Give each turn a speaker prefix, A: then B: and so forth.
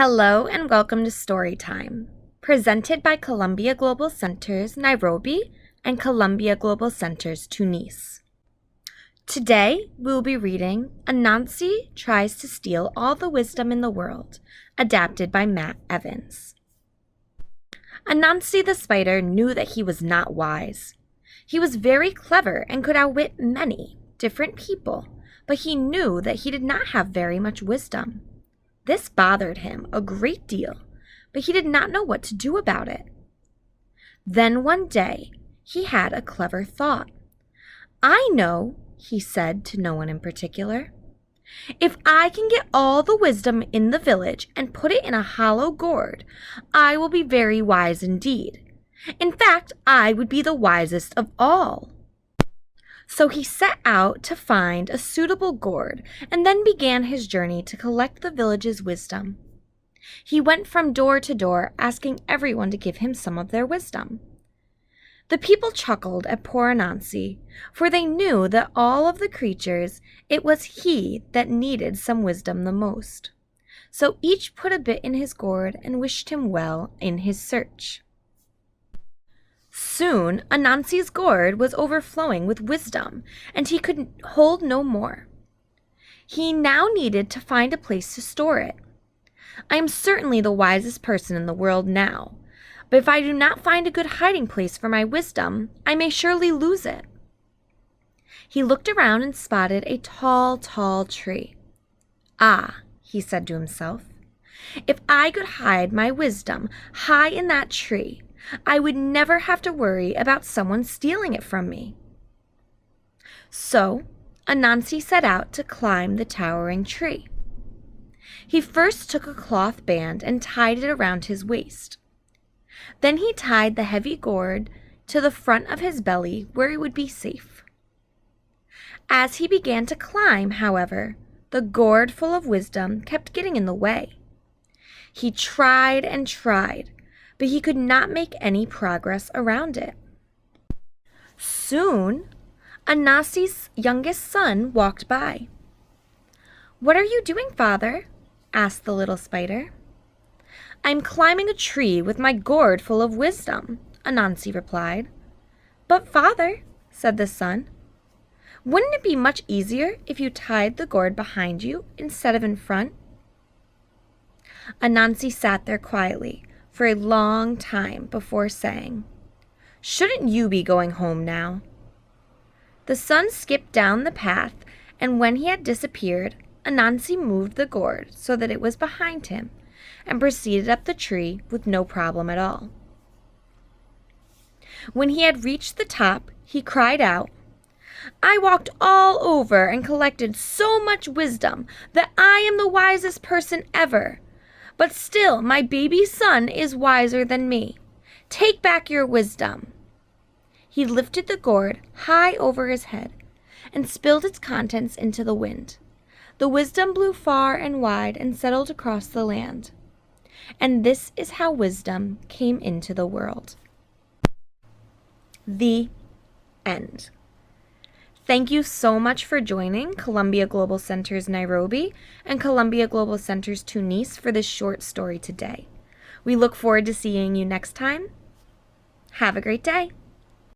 A: Hello and welcome to Storytime, presented by Columbia Global Centers Nairobi and Columbia Global Centers Tunis. Today we will be reading Anansi Tries to Steal All the Wisdom in the World, adapted by Matt Evans. Anansi the spider knew that he was not wise. He was very clever and could outwit many different people, but he knew that he did not have very much wisdom. This bothered him a great deal, but he did not know what to do about it. Then one day, he had a clever thought. "I know," he said to no one in particular. "If I can get all the wisdom in the village and put it in a hollow gourd, I will be very wise indeed. In fact, I would be the wisest of all." So he set out to find a suitable gourd and then began his journey to collect the village's wisdom. He went from door to door asking everyone to give him some of their wisdom. The people chuckled at poor Anansi, for they knew that all of the creatures, it was he that needed some wisdom the most. So each put a bit in his gourd and wished him well in his search. Soon Anansi's gourd was overflowing with wisdom, and he could hold no more. He now needed to find a place to store it. "I am certainly the wisest person in the world now, but if I do not find a good hiding place for my wisdom, I may surely lose it." He looked around and spotted a tall, tall tree. "Ah," he said to himself, "if I could hide my wisdom high in that tree, I would never have to worry about someone stealing it from me." So Anansi set out to climb the towering tree. He first took a cloth band and tied it around his waist. Then he tied the heavy gourd to the front of his belly where it would be safe. As he began to climb, however, the gourd full of wisdom kept getting in the way. He tried and tried, but he could not make any progress around it. Soon, Anansi's youngest son walked by. "What are you doing, father?" asked the little spider. "I'm climbing a tree with my gourd full of wisdom," Anansi replied. "But father," said the son, "wouldn't it be much easier if you tied the gourd behind you instead of in front?" Anansi sat there quietly for a long time before saying, "Shouldn't you be going home now?" The son skipped down the path, and when he had disappeared, Anansi moved the gourd so that it was behind him and proceeded up the tree with no problem at all. When he had reached the top, he cried out, "I walked all over and collected so much wisdom that I am the wisest person ever. But still, my baby son is wiser than me. Take back your wisdom." He lifted the gourd high over his head and spilled its contents into the wind. The wisdom blew far and wide and settled across the land. And this is how wisdom came into the world. The end. Thank you so much for joining Columbia Global Centers Nairobi and Columbia Global Centers Tunis for this short story today. We look forward to seeing you next time. Have a great day.